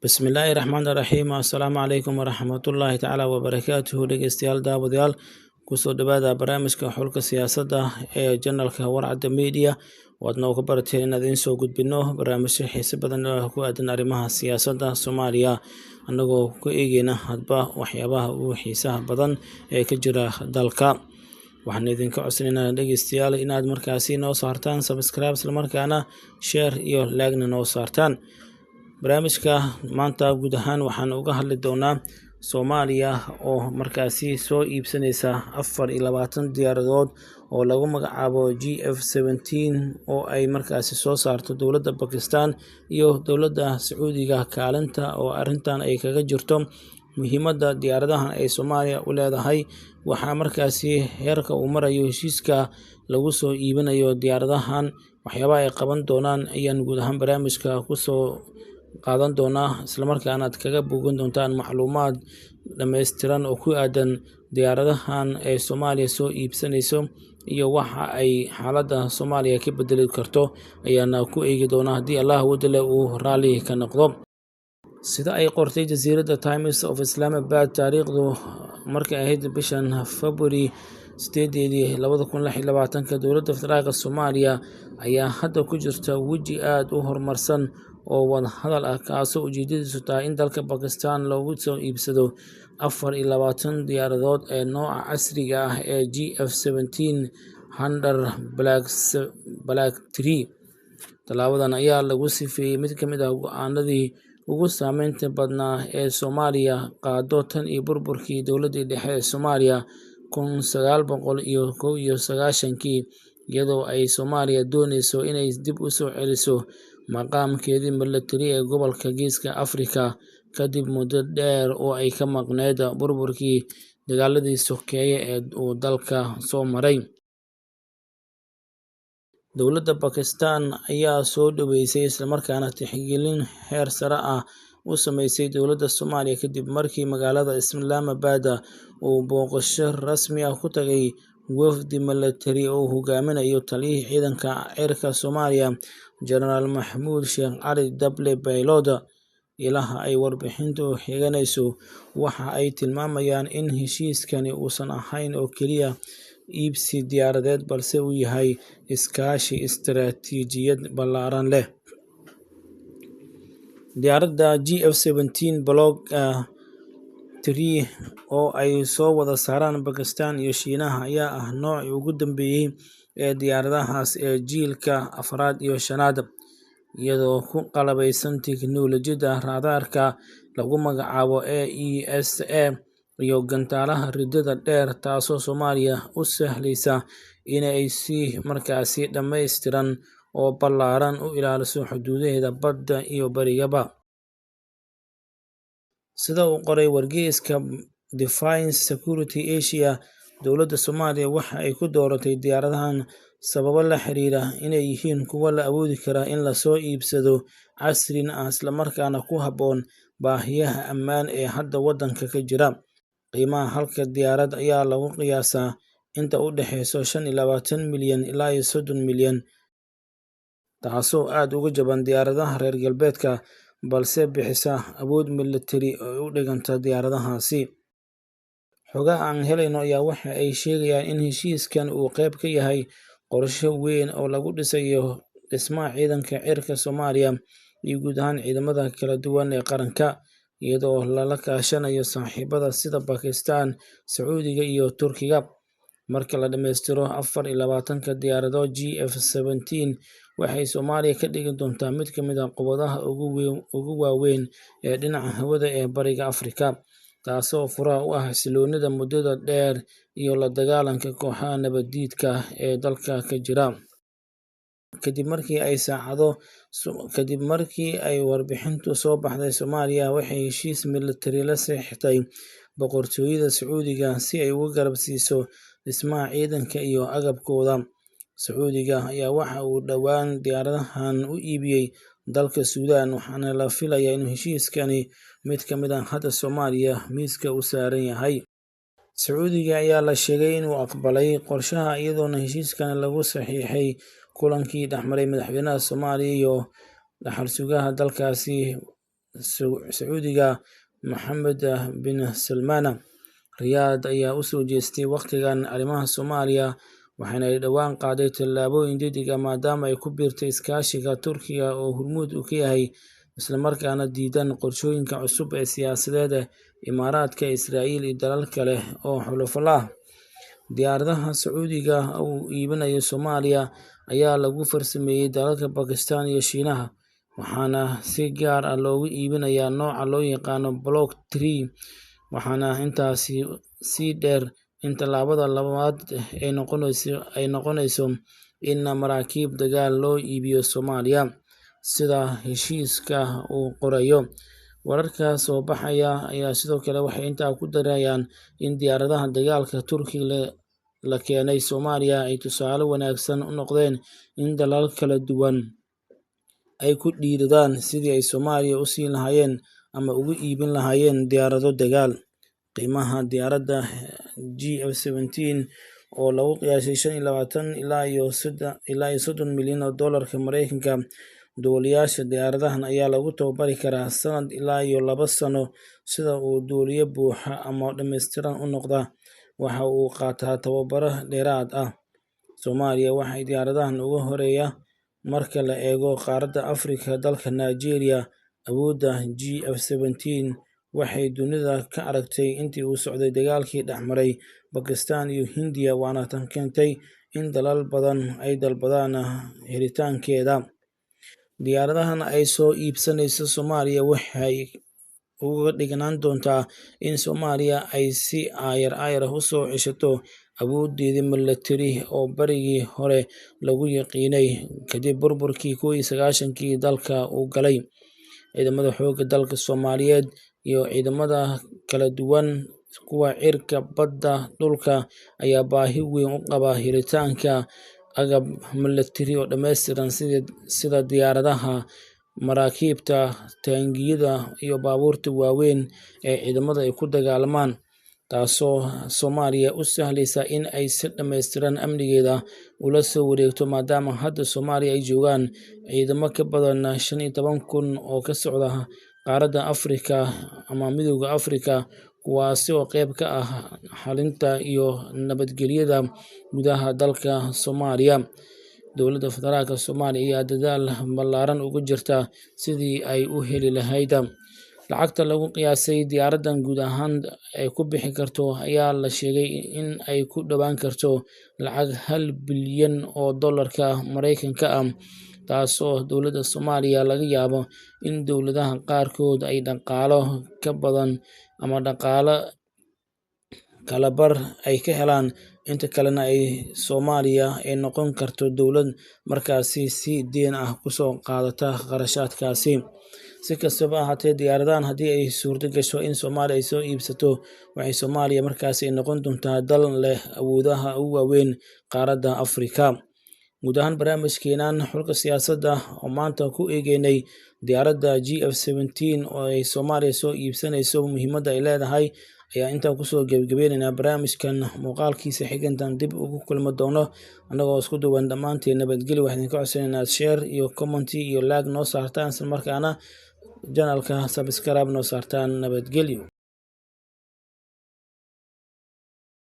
Bismillaahi Raxmaani Raxiim. Assalaamu calaykum waraxmatullaahi tacaala wabarakaatuhu. Dhegeystayaal daawadayaal kusoo dhawaada barnaamijka xulka siyaasadda ee janalka Warcadda Media. Waadna uga barateen inaad idiin soo gudbino barnaamijyo xiise badan oo ku aadan arrimaha siyaasadda Soomaaliya, annagoo ku eegayna hadba waxyaabaha ugu xiisaha badan ee ka jira dalka. Waxaan idinka codsanaynaa dhegeystayaal inaad markaasi noo saartaan subscribe, isla markaana share iyo like-na noo saartaan. Barnaamijka maanta guud ahaan waxaan uga hadli doonaa Soomaaliya oo markaasi soo iibsanaysa 24 diyaaradood oo lagu magacaabo GF-17 oo ay markaasi soo saarto dowladda Pakistan iyo dowladda Sacuudiga. Kaalinta oo arrintan ay kaga jirto muhiimadda diyaaradahan ay Soomaaliya u leedahay, waxaa markaasi heerka uu marayo heshiiska lagu soo iibinayo diyaaradahan, waxyaabaha ay qaban doonaan ayaan guud ahaan barnaamijka kusoo qaadan doonaa, isla markaana aad kaga bogan doontaan macluumaad dhammaystiran oo ku aadan diyaaradahan ay Soomaaliya soo iibsanayso iyo waxa ay xaaladda Soomaaliya ka bedeli karto ayaana ku eegi doonaa haddii Allah wadale uu raalli ka noqdo. Sida ay qortay jasiiradda Times of Islamabad, taariikhdu markay ahayd bishan February 8, 2026, dowladda federaalka Soomaaliya ayaa hadda ku jirta weji aad u horumarsan oo wadahadal ah, kaasoo ujeedadiisu tahay in dalka Pakistan loogu soo iibsado 24 diyaaradood ee nooca casriga ah ee GF-17 Black 3. Tallaabadan ayaa lagu sifeeyay mid ka mid ah go'aanadii ugu saameynta badnaa ee Soomaaliya qaado tan iyo burburkii dowladdii dhexe ee Soomaaliya 1991, iyadoo ay Soomaaliya dooneyso inay dib u soo celiso maqaamkeedii militari ee gobolka Geeska Afrika kadib muddo dheer oo ay ka maqneyd burburkii dagaaladii sokeeye ee uu dalka soo maray. Dowladda Pakistan ayaa soo dhaweysay isla markaana tixgelin heer sare ah u sameysay dowladda Soomaaliya kadib markii magaalada Islamabad uu booqasho rasmi ah ku tagay wafdi militari oo uu hogaaminayo taliyihii ciidanka cirka Soomaaliya Genaraal Maxamuud Sheekh Cali Dable Bailood. Ilaha ay warbixintu xiganayso waxa ay tilmaamayaan in heshiiskani uusan ahayn oo keliya iibsi diyaaradeed, balse uu yahay iskaashi istiraatiijiyad ballaaran leh. Diyaaradda GF-17 Block 3 oo ay soo wada saaraan Pakistan iyo Shiinaha ayaa ah noocii ugu dambeeyay ee diyaaradahaas ee jiilka 4 iyo 5, iyadoo ku qalabaysan tiknoolajiyadda raadaarka lagu magacaabo AESA iyo gantaalaha riddada dheer, taasoo Soomaaliya u sahlaysa inay si markaasi dhammaystiran oo ballaaran u ilaaliso xuduudaheeda badda iyo barigaba. Sida uu qoray wargeyska Defense Security Asia, dowladda Soomaaliya waxa ay ku dooratay diyaaradahan sababo la xiriira inay yihiin kuwo la awoodi karo in la soo iibsado, casriina ah, isla markaana ku habboon baahiyaha ammaan ee hadda waddanka ka jira. Qiimaha halka diyaarad ayaa lagu qiyaasaa inta u dhaxaysa 25 milyan ilaa 30 milyan, taasoo aad uga jaban diyaaradaha reer galbeedka, balse bixisa awood militari oo u dhiganta diyaaradahaasi. Xogaha aan helayno ayaa waxa ay sheegayaan in heshiiskan uu qayb ka yahay qorshe weyn oo lagu dhisayo dhismaha ciidanka cirka Soomaaliya iyo guud ahaan ciidamada kala duwan ee qaranka, iyadoo lala kaashanayo saaxiibada sida Pakistan, Sacuudiga iyo Turkiga. Marka la dhammaystiro 24 diyaaradood GF-17, waxay Soomaaliya ka dhigi doontaa mid ka mid ah quwadaha ugu waaweyn ee dhinaca hawada ee Bariga Afrika, taasoo furaha u ah xasilloonida muddada dheer iyo la dagaalanka kooxaha nabadiidka ee dalka ka jira. Kadib markii ay warbixintu soo baxday, Soomaaliya waxay heshiis militari la saxiixatay boqortooyada Sacuudiga si ay uga garab siiso dhismaha ciidanka iyo agabkooda. Sacuudiga ayaa waxa uu dhowaan diyaaradahan u iibiyay dalka Suudaan, waxaana la filayaa in heshiiskani mid ka mid ah hadda Soomaaliya miiska u saaran yahay. Sacuudiga ayaa la sheegay inuu aqbalay qorshaha, iyadoona heshiiskan lagu saxiixay kulankii dhexmaray madaxweynaha Soomaaliya iyo dhaxal sugaha dalkaasi Sacuudiga Maxamed bin Salmaan. Riyaadh ayaa u soo jeestay waqtigan arrimaha Soomaaliya waxaana ay dhowaan qaaday tallaabooyin degdeg ah maadaama ay ku biirtay iskaashiga Turkiga oo hormuud u ka yahay isla markaana diidan qorshooyinka cusub ee siyaasadeed ee Imaaraadka, Israa'iil iyo dalal kale oo xulafo la ah. Diyaaradaha Sacuudiga uu iibinayo Soomaaliya ayaa lagu farsameeyay dalalka Bakistaan iyo Shiinaha, waxaana si gaar ah loogu iibinayaa nooca loo yaqaan Block 3, waxaana intaasi sii dheer in tallaabada labaad ay noqonayso in maraakiib dagaal loo iibiyo Soomaaliya, sida heshiiska uu qorayo. Wararka soo baxaya ayaa sidoo kale waxay intaa ku darayaan in diyaaradaha dagaalka Turkiga la keenay Soomaaliya ay tusaale wanaagsan u noqdeen in dalal kala duwan ay ku dhiiradaan sidii ay Soomaaliya u siin lahaayeen ama ugu iibin lahaayeen diyaarado dagaal. Qiimaha diyaaradda GF-17 oo lagu qiyaasay $25 ilaa $30 milyan oo doolarka Mareykanka, duuliyayaasha diyaaradahan ayaa lagu tababari karaa sanad ilaa 2 sano. Sida uu duuliye buuxa ama dhammaystiran u noqdo, waxa uu qaataa tababaro dheeraad ah. Soomaaliya waxay diyaaradahan ugu horeeya marka la eego qaaradda Afrika. Dalka Nigeria, awoodda GF-17 waxay dunida ka aragtay intii uu socday dagaalkii dhexmaray Bakistaan iyo Hindiya, waana tan keentay in dalal badan ay dalbadaan helitaankeeda. Diyaaradahan ay soo iibsanayso Soomaaliya waxay uga dhignaan doontaa in Soomaaliya ay si aayar ah u soo ceshato awooddeedii milatari oo barigii hore lagu yaqiinay kadib burburkii 1991kii dalka uu galay. Ciidamada xoogga dalka Soomaaliyeed iyo ciidamada kala duwan kuwa cirka, badda, dhulka ayaa baahi weyn u qaba helitaanka agab milatari oo dhammaystiran sida diyaaradaha, maraakiibta, taangiyada iyo baabuurta waaweyn ee ciidamada ay ku dagaalamaan, taasoo Soomaaliya u sahlaysa in ay si dhammaystiran amnigeeda ula soo wareegto maadaama hadda Soomaaliya ay joogaan ciidamo ka badan 15,000 oo ka socda qaaradda Afrika ama Midowga Afrika, kuwaasi oo qayb ka ah xalinta iyo nabadgelyada gudaha dalka Soomaaliya. Dowladda Federaalka Soomaaliya ayaa dadaal ballaaran ugu jirta sidii ay u heli lahayd lacagta lagu qiyaasay diyaaraddan guud ahaan ay ku bixi karto ayaa la sheegay in ay ku dhowaan karto lacag $1 bilyan oo doolarka Mareykanka ah, taasoo dowladda Soomaaliya laga yaabo in dowladaha qaarkood ay dhaqaalo ka badan ama dhaqaale kala bar ay ka helaan, inta kalena ay Soomaaliya ay noqon karto dowlad markaasi si deen ah kusoo qaadata kharashaadkaasi. Si kastaba ha ahaatee, diyaaradahan haddii ay suurto gasho in Soomaaliya ay soo iibsato, waxay Soomaaliya markaasi ay noqon doontaa dal leh awoodaha ugu waaweyn qaaradda Afrika. Guud ahaan barnaamijkeenan xulka siyaasadda oo maanta ku eegeynay diyaaradda GF-17 oo ay Soomaaliya soo iibsanayso muhiimadda ay leedahay ayaa intaan kusoo gabagabaynaynaa. Barnaamijkan muuqaalkiisa xigantan dib ugu kulmi doono annagoo isku duwan dhammaanteen nabadgelyo. Waxaan idinka codsanaynaa inaad share iyo comment iyo like noo saartaan, isla markaana channelka subscribe noo saartaan. Nabadgelyo.